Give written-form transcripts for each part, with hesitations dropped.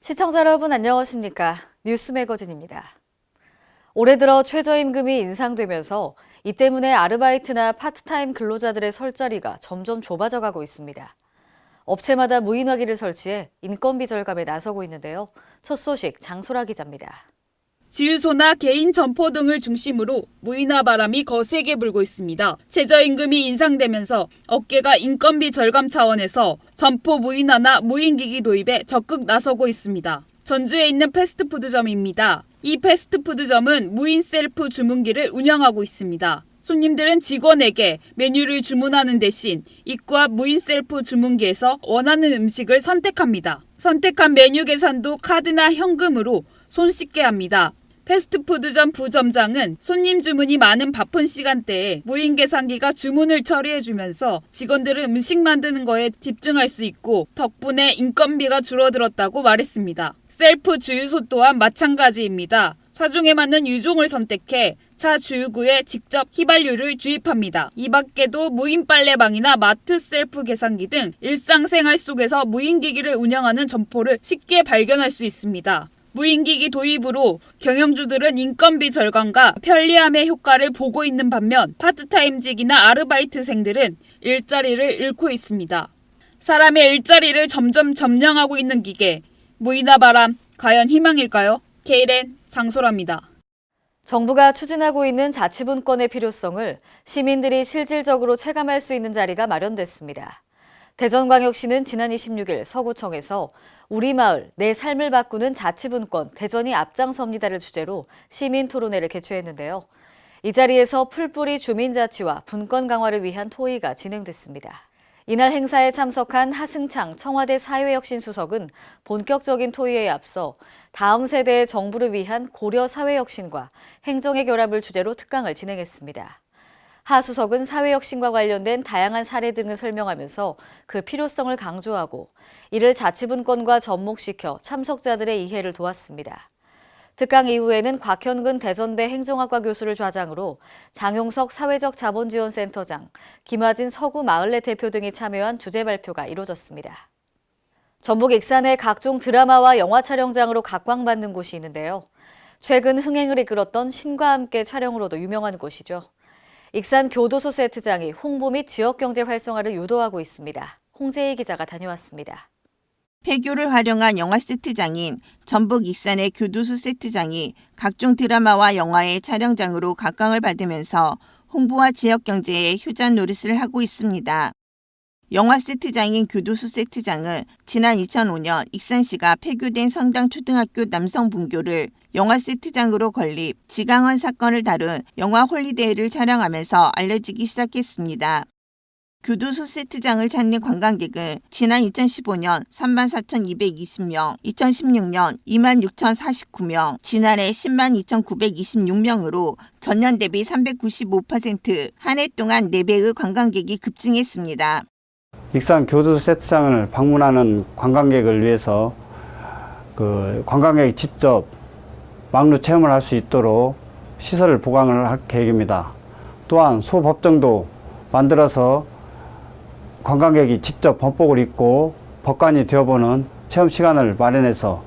시청자 여러분 안녕하십니까? 뉴스 매거진입니다. 올해 들어 최저임금이 인상되면서 이 때문에 아르바이트나 파트타임 근로자들의 설 자리가 점점 좁아져 가고 있습니다. 업체마다 무인화기를 설치해 인건비 절감에 나서고 있는데요. 첫 소식 장소라 기자입니다. 주유소나 개인 점포 등을 중심으로 무인화 바람이 거세게 불고 있습니다. 최저임금이 인상되면서 업계가 인건비 절감 차원에서 점포 무인화나 무인기기 도입에 적극 나서고 있습니다. 전주에 있는 패스트푸드점입니다. 이 패스트푸드점은 무인 셀프 주문기를 운영하고 있습니다. 손님들은 직원에게 메뉴를 주문하는 대신 입구 앞 무인 셀프 주문기에서 원하는 음식을 선택합니다. 선택한 메뉴 계산도 카드나 현금으로 손쉽게 합니다. 패스트푸드점 부점장은 손님 주문이 많은 바쁜 시간대에 무인 계산기가 주문을 처리해주면서 직원들은 음식 만드는 거에 집중할 수 있고 덕분에 인건비가 줄어들었다고 말했습니다. 셀프 주유소 또한 마찬가지입니다. 차종에 맞는 유종을 선택해 차 주유구에 직접 휘발유를 주입합니다. 이 밖에도 무인 빨래방이나 마트 셀프 계산기 등 일상생활 속에서 무인기기를 운영하는 점포를 쉽게 발견할 수 있습니다. 무인기기 도입으로 경영주들은 인건비 절감과 편리함의 효과를 보고 있는 반면 파트타임직이나 아르바이트생들은 일자리를 잃고 있습니다. 사람의 일자리를 점점 점령하고 있는 기계, 무인화 바람, 과연 희망일까요? K랜 장소라입니다. 정부가 추진하고 있는 자치분권의 필요성을 시민들이 실질적으로 체감할 수 있는 자리가 마련됐습니다. 대전광역시는 지난 26일 서구청에서 우리 마을, 내 삶을 바꾸는 자치분권 대전이 앞장섭니다를 주제로 시민 토론회를 개최했는데요. 이 자리에서 풀뿌리 주민자치와 분권 강화를 위한 토의가 진행됐습니다. 이날 행사에 참석한 하승창 청와대 사회혁신수석은 본격적인 토의에 앞서 다음 세대의 정부를 위한 고려 사회혁신과 행정의 결합을 주제로 특강을 진행했습니다. 하 수석은 사회혁신과 관련된 다양한 사례 등을 설명하면서 그 필요성을 강조하고 이를 자치분권과 접목시켜 참석자들의 이해를 도왔습니다. 특강 이후에는 곽현근 대전대 행정학과 교수를 좌장으로 장용석 사회적 자본지원센터장, 김화진 서구 마을내 대표 등이 참여한 주제 발표가 이뤄졌습니다. 전북 익산의 각종 드라마와 영화 촬영장으로 각광받는 곳이 있는데요. 최근 흥행을 이끌었던 신과 함께 촬영으로도 유명한 곳이죠. 익산 교도소 세트장이 홍보 및 지역경제 활성화를 유도하고 있습니다. 홍재희 기자가 다녀왔습니다. 폐교를 활용한 영화 세트장인 전북 익산의 교도소 세트장이 각종 드라마와 영화의 촬영장으로 각광을 받으면서 홍보와 지역경제에 효자 노릇을 하고 있습니다. 영화 세트장인 교도소 세트장은 지난 2005년 익산시가 폐교된 성당초등학교 남성분교를 영화 세트장으로 건립, 지강원 사건을 다룬 영화 홀리데이를 촬영하면서 알려지기 시작했습니다. 교도소 세트장을 찾는 관광객은 지난 2015년 34,220명, 2016년 26,049명, 지난해 102,926명으로 전년 대비 395%, 한 해 동안 4배의 관광객이 급증했습니다. 익산 교도소 세트장을 방문하는 관광객을 위해서 관광객이 직접 막루 체험을 할 수 있도록 시설을 보강을 할 계획입니다. 또한 소법정도 만들어서 관광객이 직접 범복을 입고 법관이 되어보는 체험 시간을 마련해서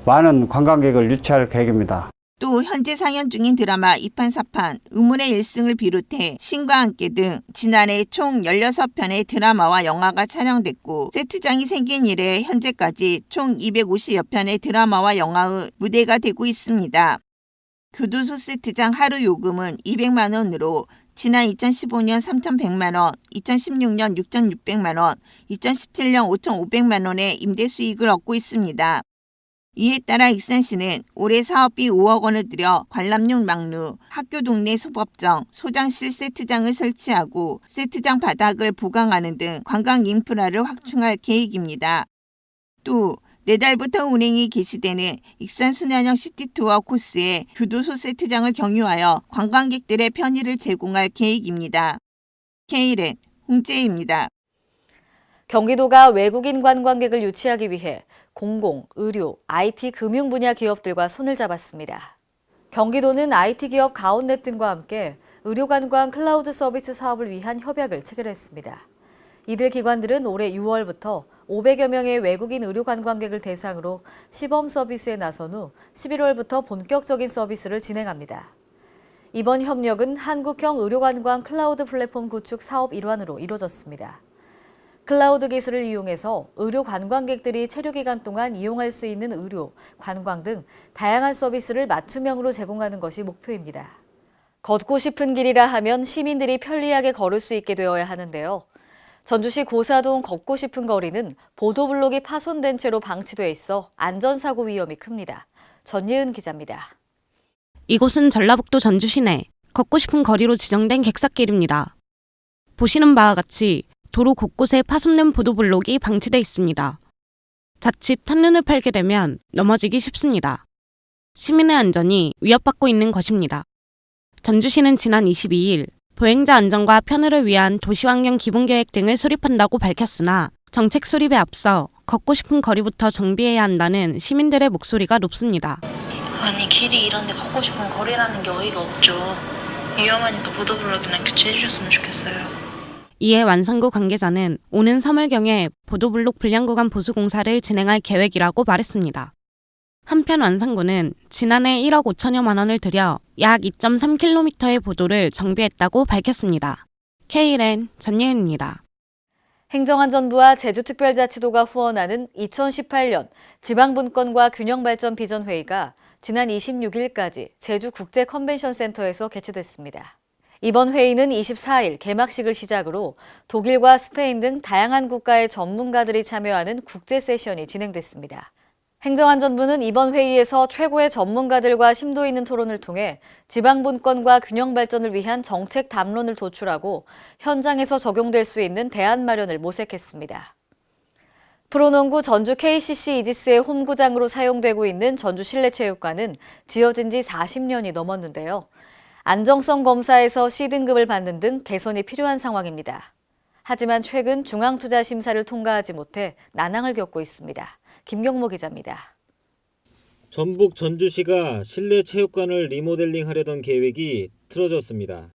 많은 관광객을 유치할 계획입니다. 또 현재 상연 중인 드라마 2판, 4판, 의문의 1승을 비롯해 신과 함께 등 지난해 총 16편의 드라마와 영화가 촬영됐고 세트장이 생긴 이래 현재까지 총 250여 편의 드라마와 영화의 무대가 되고 있습니다. 교도소 세트장 하루 요금은 200만 원으로 지난 2015년 3,100만 원, 2016년 6,600만 원, 2017년 5,500만 원의 임대 수익을 얻고 있습니다. 이에 따라 익산시는 올해 사업비 5억 원을 들여 관람용 막루, 학교 동네 소법정, 소장실 세트장을 설치하고 세트장 바닥을 보강하는 등 관광 인프라를 확충할 계획입니다. 또 내달부터 운행이 개시되는 익산 순환형 시티투어 코스에 교도소 세트장을 경유하여 관광객들의 편의를 제공할 계획입니다. K랜 홍재희입니다. 경기도가 외국인 관광객을 유치하기 위해 공공, 의료, IT, 금융 분야 기업들과 손을 잡았습니다. 경기도는 IT 기업 가온넷 등과 함께 의료관광 클라우드 서비스 사업을 위한 협약을 체결했습니다. 이들 기관들은 올해 6월부터 500여 명의 외국인 의료 관광객을 대상으로 시범 서비스에 나선 후 11월부터 본격적인 서비스를 진행합니다. 이번 협력은 한국형 의료관광 클라우드 플랫폼 구축 사업 일환으로 이루어졌습니다. 클라우드 기술을 이용해서 의료 관광객들이 체류 기간 동안 이용할 수 있는 의료, 관광 등 다양한 서비스를 맞춤형으로 제공하는 것이 목표입니다. 걷고 싶은 길이라 하면 시민들이 편리하게 걸을 수 있게 되어야 하는데요. 전주시 고사동 걷고 싶은 거리는 보도블록이 파손된 채로 방치돼 있어 안전사고 위험이 큽니다. 전예은 기자입니다. 이곳은 전라북도 전주 시내 걷고 싶은 거리로 지정된 객사길입니다. 보시는 바와 같이 도로 곳곳에 파손된 보도블록이 방치돼 있습니다. 자칫 한눈을 팔게 되면 넘어지기 쉽습니다. 시민의 안전이 위협받고 있는 것입니다. 전주시는 지난 22일 보행자 안전과 편의를 위한 도시환경 기본계획 등을 수립한다고 밝혔으나 정책 수립에 앞서 걷고 싶은 거리부터 정비해야 한다는 시민들의 목소리가 높습니다. 아니 길이 이런데 걷고 싶은 거리라는 게 어이가 없죠. 위험하니까 보도블록이나 교체해 주셨으면 좋겠어요. 이에 완성구 관계자는 오는 3월경에 보도블록 불량구간 보수 공사를 진행할 계획이라고 말했습니다. 한편 완성구는 지난해 1억 5천여만 원을 들여 약 2.3km의 보도를 정비했다고 밝혔습니다. KLN 전예은입니다. 행정안전부와 제주특별자치도가 후원하는 2018년 지방분권과 균형발전 비전회의가 지난 26일까지 제주국제컨벤션센터에서 개최됐습니다. 이번 회의는 24일 개막식을 시작으로 독일과 스페인 등 다양한 국가의 전문가들이 참여하는 국제 세션이 진행됐습니다. 행정안전부는 이번 회의에서 최고의 전문가들과 심도 있는 토론을 통해 지방분권과 균형발전을 위한 정책 담론을 도출하고 현장에서 적용될 수 있는 대안 마련을 모색했습니다. 프로농구 전주 KCC 이지스의 홈구장으로 사용되고 있는 전주 실내체육관은 지어진 지 40년이 넘었는데요. 안정성 검사에서 C등급을 받는 등 개선이 필요한 상황입니다. 하지만 최근 중앙투자심사를 통과하지 못해 난항을 겪고 있습니다. 김경모 기자입니다. 전북 전주시가 실내 체육관을 리모델링하려던 계획이 틀어졌습니다.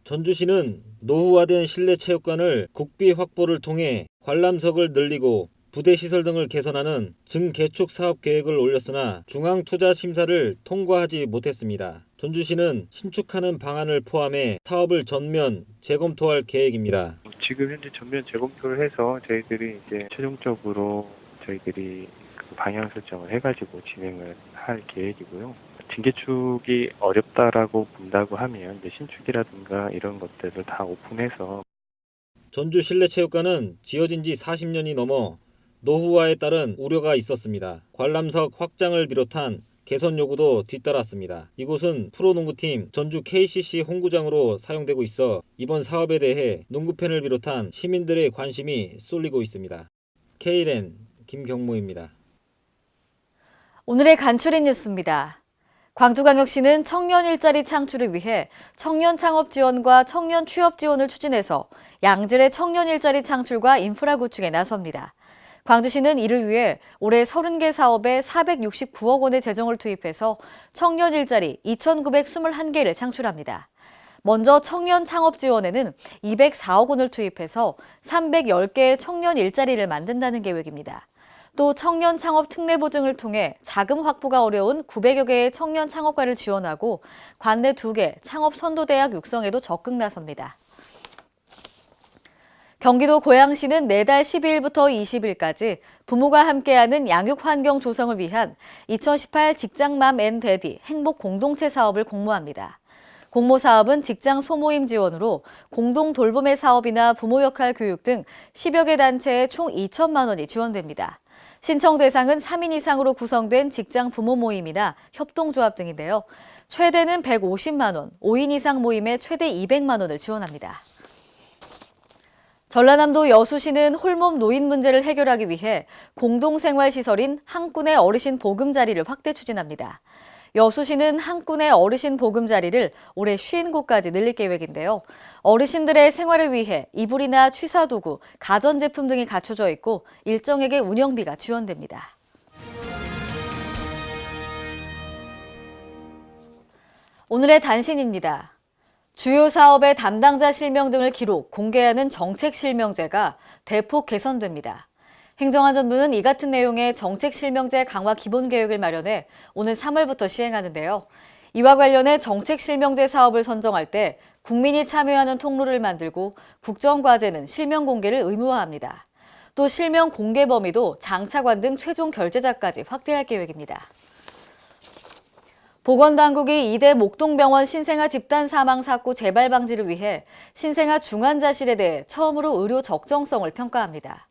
전주시는 노후화된 실내 체육관을 국비 확보를 통해 관람석을 늘리고 부대 시설 등을 개선하는 증개축 사업 계획을 올렸으나 중앙투자심사를 통과하지 못했습니다. 전주시는 신축하는 방안을 포함해 사업을 전면 재검토할 계획입니다. 지금 현재 전면 재검토를 해서 저희들이 이제 최종적으로 저희들이 그 방향 설정을 해가지고 진행을 할 계획이고요. 증개축이 어렵다라고 본다고 하면 이제 신축이라든가 이런 것들을 다 오픈해서 전주 실내체육관은 지어진 지 40년이 넘어 노후화에 따른 우려가 있었습니다. 관람석 확장을 비롯한 개선 요구도 뒤따랐습니다. 이곳은 프로농구팀 전주 KCC 홈구장으로 사용되고 있어 이번 사업에 대해 농구팬을 비롯한 시민들의 관심이 쏠리고 있습니다. KLN 김경모입니다. 오늘의 간추린 뉴스입니다. 광주광역시는 청년 일자리 창출을 위해 청년 창업 지원과 청년 취업 지원을 추진해서 양질의 청년 일자리 창출과 인프라 구축에 나섭니다. 광주시는 이를 위해 올해 30개 사업에 469억 원의 재정을 투입해서 청년 일자리 2,921개를 창출합니다. 먼저 청년 창업 지원에는 204억 원을 투입해서 310개의 청년 일자리를 만든다는 계획입니다. 또 청년 창업 특례 보증을 통해 자금 확보가 어려운 900여 개의 청년 창업가를 지원하고 관내 2개 창업 선도대학 육성에도 적극 나섭니다. 경기도 고양시는 내달 12일부터 20일까지 부모가 함께하는 양육 환경 조성을 위한 2018 직장맘 앤 데디 행복 공동체 사업을 공모합니다. 공모 사업은 직장 소모임 지원으로 공동 돌봄의 사업이나 부모 역할 교육 등 10여 개 단체에 총 2천만 원이 지원됩니다. 신청 대상은 3인 이상으로 구성된 직장 부모 모임이나 협동조합 등인데요. 최대는 150만 원, 5인 이상 모임에 최대 200만 원을 지원합니다. 전라남도 여수시는 홀몸 노인 문제를 해결하기 위해 공동생활시설인 한꾼의 어르신 보금자리를 확대 추진합니다. 여수시는 한꾼의 어르신 보금자리를 올해 50곳까지 늘릴 계획인데요. 어르신들의 생활을 위해 이불이나 취사도구, 가전제품 등이 갖춰져 있고 일정에게 운영비가 지원됩니다. 오늘의 단신입니다. 주요 사업의 담당자 실명 등을 기록, 공개하는 정책 실명제가 대폭 개선됩니다. 행정안전부는 이 같은 내용의 정책 실명제 강화 기본 계획을 마련해 오는 3월부터 시행하는데요. 이와 관련해 정책 실명제 사업을 선정할 때 국민이 참여하는 통로를 만들고 국정과제는 실명 공개를 의무화합니다. 또 실명 공개 범위도 장차관 등 최종 결제자까지 확대할 계획입니다. 보건당국이 이대 목동병원 신생아 집단 사망 사고 재발 방지를 위해 신생아 중환자실에 대해 처음으로 의료 적정성을 평가합니다.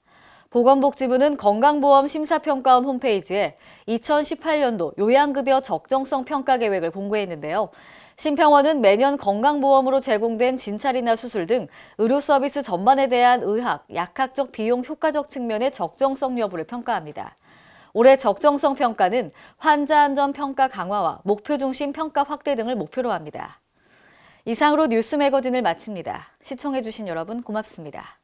보건복지부는 건강보험 심사평가원 홈페이지에 2018년도 요양급여 적정성 평가 계획을 공개했는데요. 심평원은 매년 건강보험으로 제공된 진찰이나 수술 등 의료 서비스 전반에 대한 의학, 약학적 비용 효과적 측면의 적정성 여부를 평가합니다. 올해 적정성 평가는 환자 안전 평가 강화와 목표 중심 평가 확대 등을 목표로 합니다. 이상으로 뉴스 매거진을 마칩니다. 시청해주신 여러분 고맙습니다.